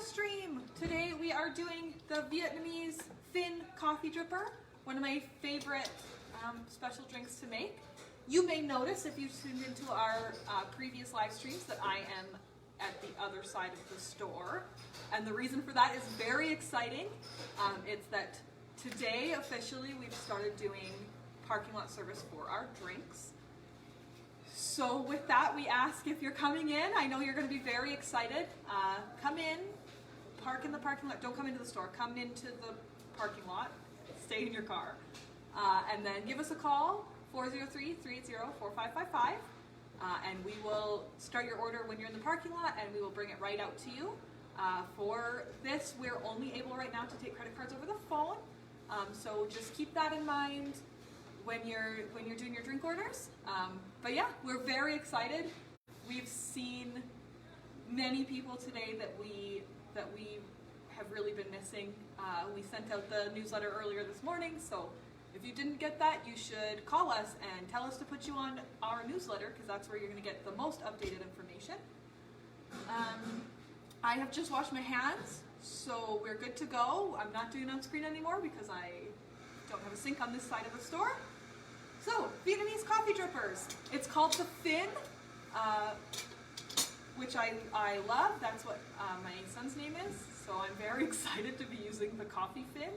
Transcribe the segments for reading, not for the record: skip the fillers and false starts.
live stream. Today we are doing the Vietnamese Phin coffee dripper, one of my favorite special drinks to make. You may notice if you've tuned into our previous live streams that I am at the other side of the store. And the reason for that is very exciting. It's that today officially we've started doing parking lot service for our drinks. So with that, we ask if you're coming in. I know you're going to be very excited. Come in, park in the parking lot. Don't come into the store. Come into the parking lot. Stay in your car. And then give us a call, 403-380-4555. And we will start your order when you're in the parking lot, and we will bring it right out to you. For this, we're only able right now to take credit cards over the phone. So just keep that in mind when you're doing your drink orders. But yeah, we're very excited. We've seen many people today that we have really been missing. We sent out the newsletter earlier this morning, so if you didn't get that, you should call us and tell us to put you on our newsletter, because that's where you're going to get the most updated information. I have just washed my hands, so we're good to go. I'm not doing it on screen anymore because I don't have a sink on this side of the store. So, Vietnamese coffee drippers. It's called the Phin, which I love. That's what my son's name is. So I'm very excited to be using the coffee Phin.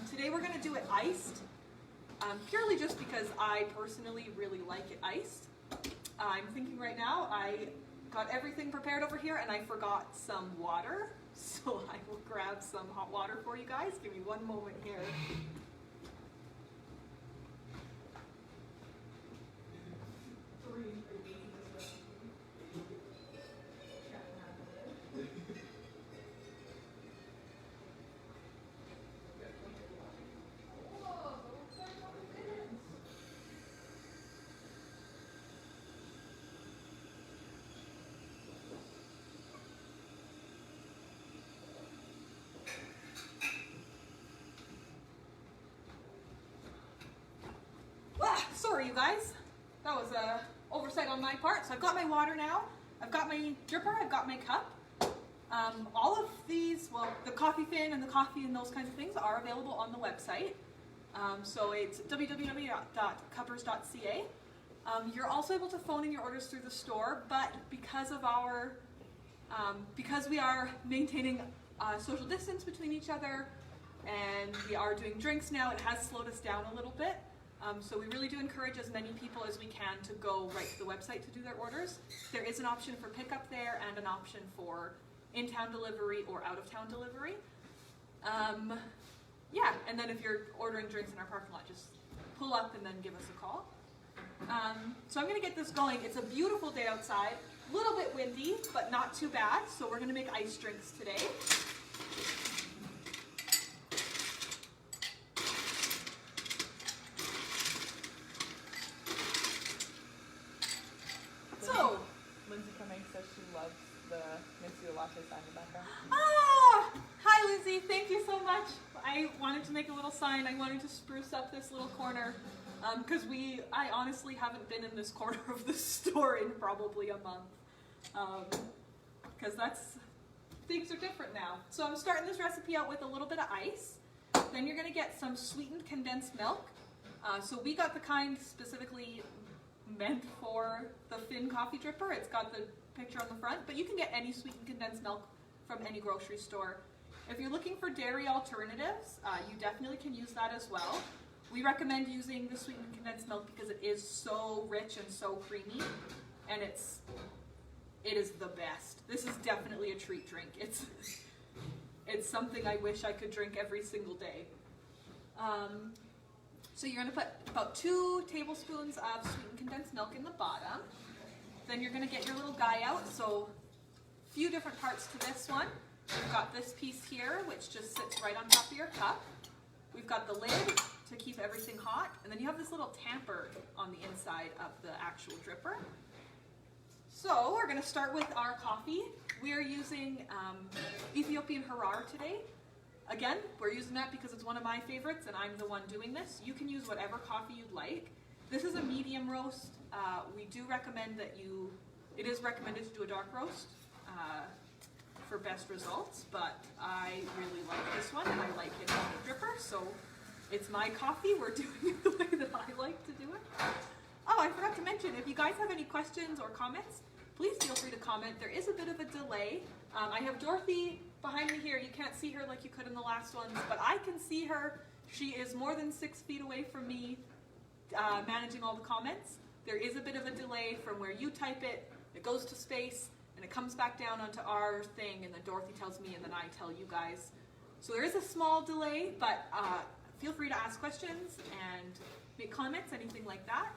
Today we're going to do it iced, purely just because I personally really like it iced. I'm thinking right now I got everything prepared over here and I forgot some water. So I will grab some hot water for you guys. Give me one moment here. Sorry, you guys. That was a oversight on my part. So I've got my water now. I've got my dripper. I've got my cup. All of these, well, the coffee Phin and the coffee and those kinds of things are available on the website. So it's www.cuppers.ca. You're also able to phone in your orders through the store, but because of our, because we are maintaining social distance between each other and we are doing drinks now, it has slowed us down a little bit. So we really do encourage as many people as we can to go right to the website to do their orders. There is an option for pickup there and an option for in-town delivery or out-of-town delivery. Yeah, and then if you're ordering drinks in our parking lot, just pull up and then give us a call. So I'm going to get this going. It's a beautiful day outside, a little bit windy, but not too bad. So we're going to make ice drinks today. Hi Lindsay, thank you so much. I wanted to make a little sign. I wanted to spruce up this little corner because I honestly haven't been in this corner of the store in probably a month because things are different now. So I'm starting this recipe out with a little bit of ice. Then you're going to get some sweetened condensed milk. So we got the kind specifically meant for the Phin coffee dripper. It's got the picture on the front, but you can get any sweetened condensed milk from any grocery store. If you're looking for dairy alternatives, you definitely can use that as well. We recommend using the sweetened condensed milk because it is so rich and so creamy, and it is the best. This is definitely a treat drink. It's something I wish I could drink every single day. So you're going to put about 2 tablespoons of sweetened condensed milk in the bottom. Then you're going to get your little guy out. So a few different parts to this one. We've got this piece here, which just sits right on top of your cup. We've got the lid to keep everything hot. And then you have this little tamper on the inside of the actual dripper. So we're going to start with our coffee. We are using Ethiopian Harar today. Again, we're using that because it's one of my favorites and I'm the one doing this. You can use whatever coffee you'd like. This is a medium roast. We do recommend that it is recommended to do a dark roast for best results, but I really like this one and I like it on the dripper, so it's my coffee. We're doing it the way that I like to do it. Oh, I forgot to mention, if you guys have any questions or comments, please feel free to comment. There is a bit of a delay. I have Dorothy behind me here. You can't see her like you could in the last ones, but I can see her. She is more than 6 feet away from me, managing all the comments. There is a bit of a delay from where you type it, it goes to space, and it comes back down onto our thing, and then Dorothy tells me, and then I tell you guys. So there is a small delay, but feel free to ask questions and make comments, anything like that.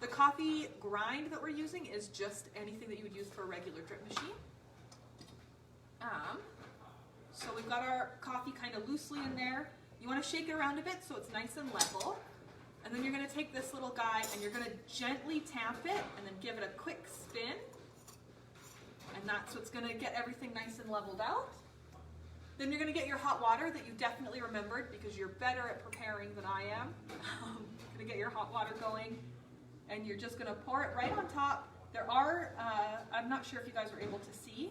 The coffee grind that we're using is just anything that you would use for a regular drip machine. So we've got our coffee kind of loosely in there. You want to shake it around a bit so it's nice and level. And then you're going to take this little guy and you're going to gently tap it and then give it a quick spin. And that's what's going to get everything nice and leveled out. Then you're going to get your hot water that you definitely remembered because you're better at preparing than I am. You're going to get your hot water going and you're just going to pour it right on top. There are, I'm not sure if you guys were able to see,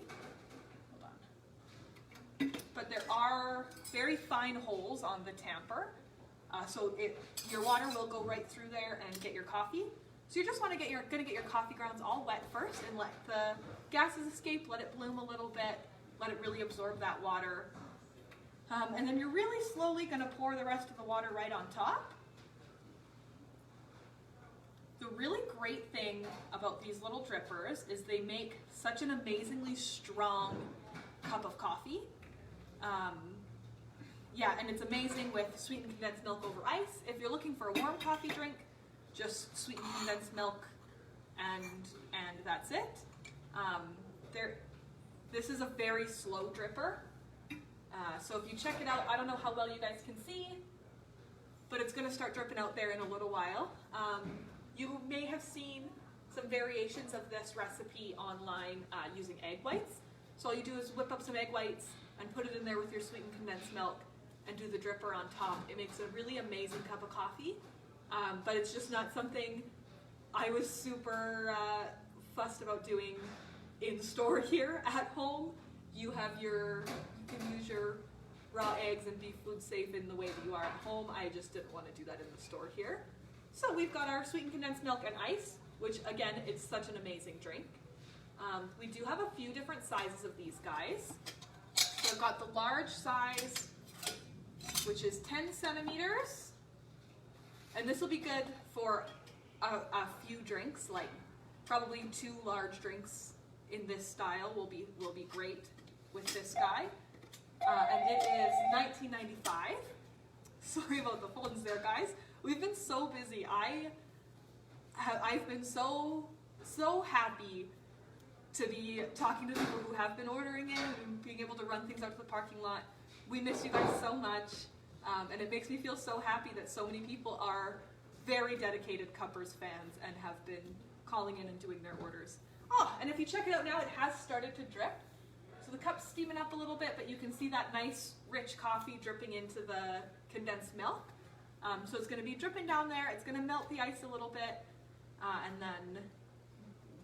hold on, but there are very fine holes on the tamper. So your water will go right through there and get your coffee. So you just want to get your coffee grounds all wet first and let the gases escape, let it bloom a little bit, let it really absorb that water. And then you're really slowly going to pour the rest of the water right on top. The really great thing about these little drippers is they make such an amazingly strong cup of coffee. Yeah, and it's amazing with sweetened condensed milk over ice. If you're looking for a warm coffee drink, just sweetened condensed milk and that's it. This is a very slow dripper. So if you check it out, I don't know how well you guys can see, but it's going to start dripping out there in a little while. You may have seen some variations of this recipe online using egg whites. So all you do is whip up some egg whites and put it in there with your sweetened condensed milk and do the dripper on top. It makes a really amazing cup of coffee, but it's just not something I was super fussed about doing in store here at home. You can use your raw eggs and be food safe in the way that you are at home. I just didn't want to do that in the store here. So we've got our sweetened condensed milk and ice, which again, it's such an amazing drink. We do have a few different sizes of these guys. So I've got the large size, which is 10 centimeters. And this will be good for a few drinks, like probably 2 large drinks in this style will be great with this guy. And it is $19.95. Sorry about the phones there, guys. We've been so busy. I've been so happy to be talking to people who have been ordering it and being able to run things out to the parking lot. We miss you guys so much, and it makes me feel so happy that so many people are very dedicated Cuppers fans and have been calling in and doing their orders. Oh, and if you check it out now, it has started to drip. So the cup's steaming up a little bit, but you can see that nice, rich coffee dripping into the condensed milk. So it's going to be dripping down there. It's going to melt the ice a little bit, and then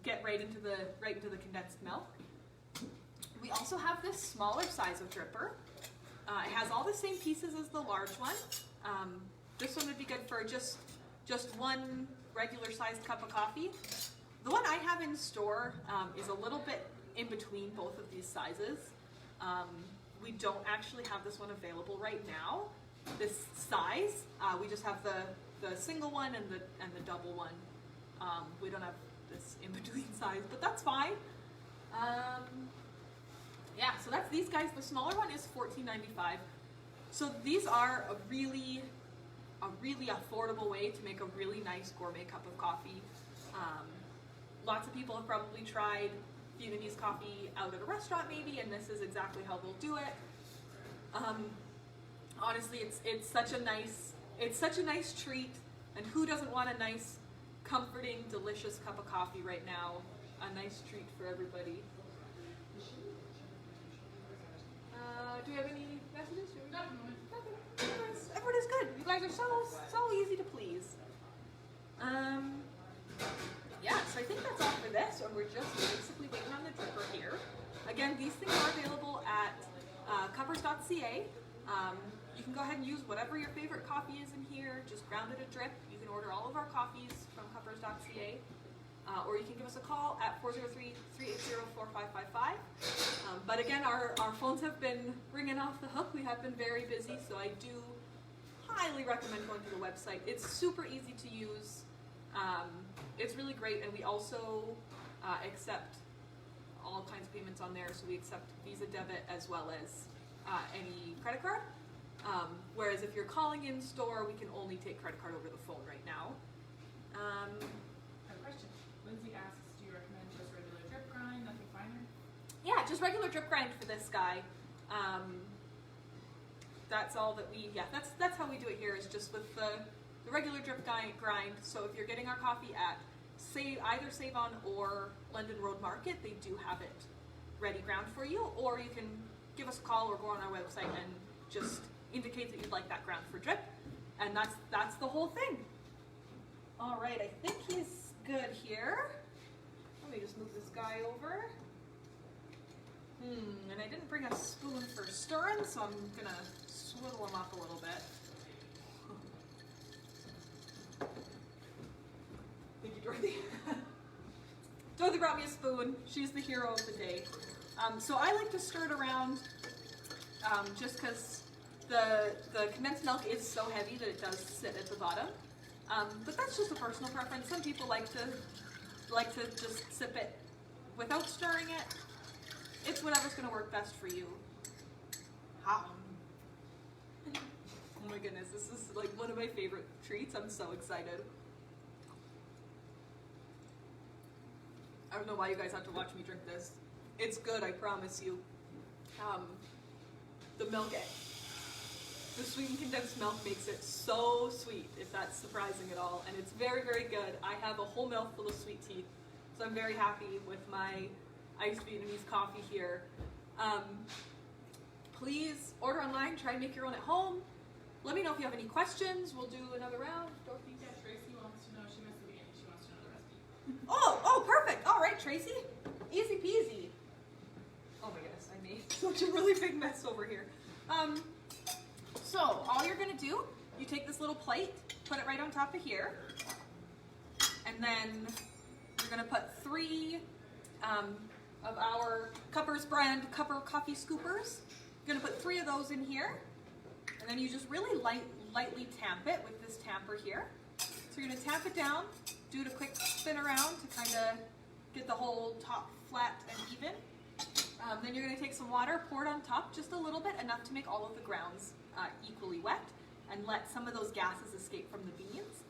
get right into the condensed milk. We also have this smaller size of dripper. It has all the same pieces as the large one. This one would be good for just one regular sized cup of coffee. The one I have in store is a little bit in between both of these sizes. We don't actually have this one available right now, this size. We just have the single one and the double one. We don't have this in between size, but that's fine. Yeah, so that's these guys. The smaller one is $14.95. So these are a really affordable way to make a really nice gourmet cup of coffee. Lots of people have probably tried Vietnamese coffee out at a restaurant maybe, and this is exactly how they'll do it. Honestly, it's such a nice treat, and who doesn't want a nice, comforting, delicious cup of coffee right now? A nice treat for everybody. Do we have any messages? Nothing. Everybody's good. You guys are so easy to please. Yeah, so I think that's all for this, and we're just basically waiting on the dripper here. Again, these things are available cuppers.ca. You can go ahead and use whatever your favorite coffee is in here, just ground it a drip. You can order all of our coffees from cuppers.ca. Or you can give us a call at 403-380-4555. But again, our phones have been ringing off the hook. We have been very busy, so I do highly recommend going to the website. It's super easy to use. It's really great, and we also accept all kinds of payments on there. So we accept Visa, debit, as well as any credit card. Whereas if you're calling in store, we can only take credit card over the phone right now. I have a question. Lindsay asks, do you recommend just regular drip grind, nothing finer? Yeah, just regular drip grind for this guy. That's all that we, that's how we do it here, is just with the regular drip grind. So if you're getting our coffee at either Save-On or London Road Market, they do have it ready ground for you, or you can give us a call or go on our website and just indicate that you'd like that ground for drip, and that's the whole thing. All right, I think he's good here. Let me just move this guy over. And I didn't bring a spoon for stirring, so I'm gonna swivel him up a little bit. Thank you, Dorothy. Dorothy brought me a spoon. She's the hero of the day. So I like to stir it around just because the condensed milk is so heavy that it does sit at the bottom. But that's just a personal preference. Some people like to just sip it without stirring it. It's whatever's going to work best for you. Oh my goodness, this is like one of my favorite treats. I'm so excited. I don't know why you guys have to watch me drink this. It's good, I promise you. The milk, the sweetened condensed milk makes it so sweet, if that's surprising at all. And it's very, very good. I have a whole mouthful of sweet teeth, so I'm very happy with my iced Vietnamese coffee here. Please order online, try and make your own at home. Let me know if you have any questions. We'll do another round. Dorothy? Yeah, Tracy wants to know, she missed the beginning, she wants to know the recipe. Oh, perfect. All right, Tracy. Easy peasy. Oh my goodness, I made such a really big mess over here. So all you're gonna do, you take this little plate, put it right on top of here, and then you're gonna put 3 of our Cuppers brand Cupper coffee scoopers. You're gonna put 3 of those in here, and then you just really lightly tamp it with this tamper here. So you're gonna tamp it down, do it a quick spin around to kind of get the whole top flat and even. Then you're gonna take some water, pour it on top, just a little bit, enough to make all of the grounds equally wet, and let some of those gases escape from the beans.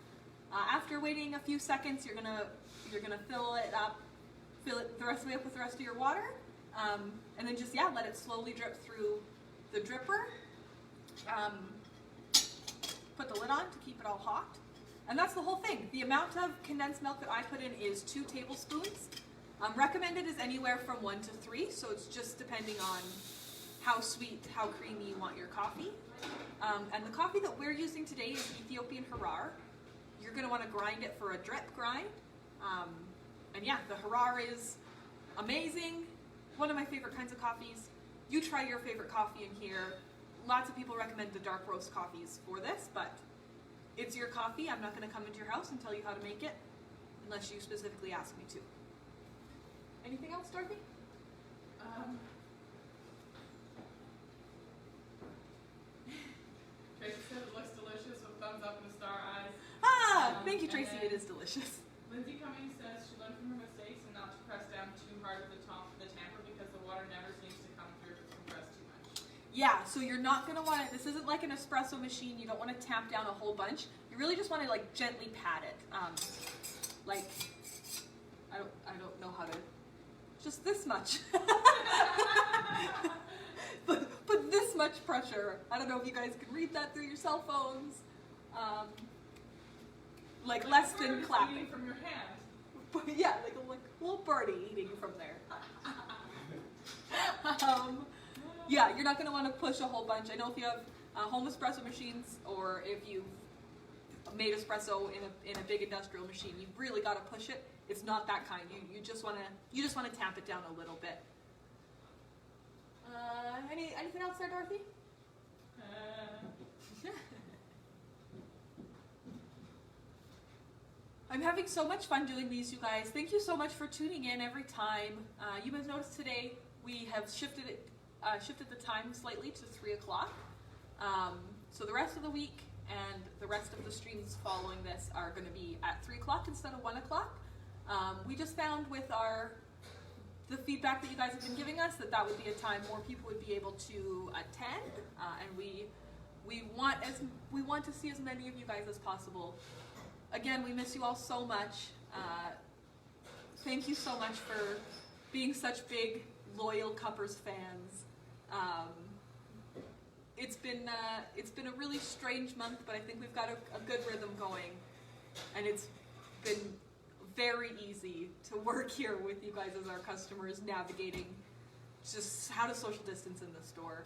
After waiting a few seconds, you're gonna fill it the rest of the way up with the rest of your water, and then just let it slowly drip through the dripper. Put the lid on to keep it all hot, and that's the whole thing. The amount of condensed milk that I put in is 2 tablespoons. Recommended is anywhere from 1 to 3, so it's just depending on how sweet, how creamy you want your coffee. And the coffee that we're using today is Ethiopian Harar. You're going to want to grind it for a drip grind. And yeah, the Harar is amazing. One of my favorite kinds of coffees. You try your favorite coffee in here. Lots of people recommend the dark roast coffees for this, but it's your coffee. I'm not going to come into your house and tell you how to make it unless you specifically ask me to. Anything else, Dorothy? Tracy said it looks delicious with thumbs up and star eyes. Thank you, Tracy. It is delicious. Lindsay Cummings says she learned from her mistakes and not to press down too hard with the top of the tamper because the water never seems to come through if it's compressed too much. Yeah, so you're not going to want to, this isn't like an espresso machine. You don't want to tamp down a whole bunch. You really just want to like gently pat it. Like, I don't know how to, just this much. But this much pressure. I don't know if you guys can read that through your cell phones. Like less than clapping. From your hand. But yeah, like a little birdie eating from there. Yeah, you're not going to want to push a whole bunch. I know if you have home espresso machines, or if you've made espresso in a big industrial machine, you've really got to push it. It's not that kind. You just want to tamp it down a little bit. Anything else there, Dorothy? I'm having so much fun doing these, you guys. Thank you so much for tuning in every time. You may have noticed today we have shifted the time slightly to 3 o'clock. So the rest of the week and the rest of the streams following this are going to be at 3 o'clock instead of 1 o'clock. We just found with the feedback that you guys have been giving us that would be a time more people would be able to attend, and we want to see as many of you guys as possible. Again, we miss you all so much. Thank you so much for being such big, loyal Cuppers fans. It's been a really strange month, but I think we've got a good rhythm going, and it's been very easy to work here with you guys as our customers, navigating just how to social distance in the store.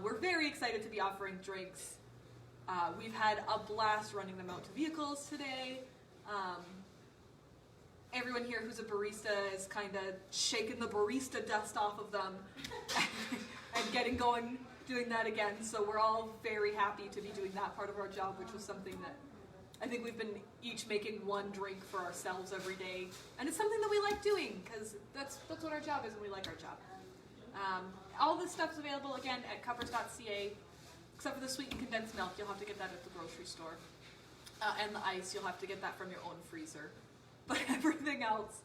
We're very excited to be offering drinks. We've had a blast running them out to vehicles today. Everyone here who's a barista is kind of shaking the barista dust off of them and getting going, doing that again. So we're all very happy to be doing that part of our job, which was something that I think we've been each making one drink for ourselves every day. And it's something that we like doing because that's what our job is, and we like our job. All this stuff's available again at cuppers.ca. Except for the sweetened condensed milk, you'll have to get that at the grocery store. And the ice, you'll have to get that from your own freezer. But everything else,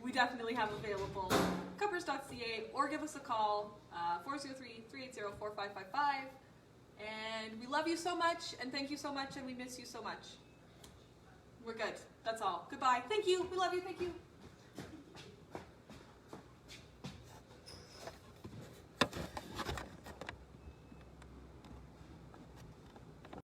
we definitely have available. Cuppers.ca, or give us a call, 403-380-4555. And we love you so much, and thank you so much, and we miss you so much. We're good. That's all. Goodbye. Thank you. We love you. Thank you.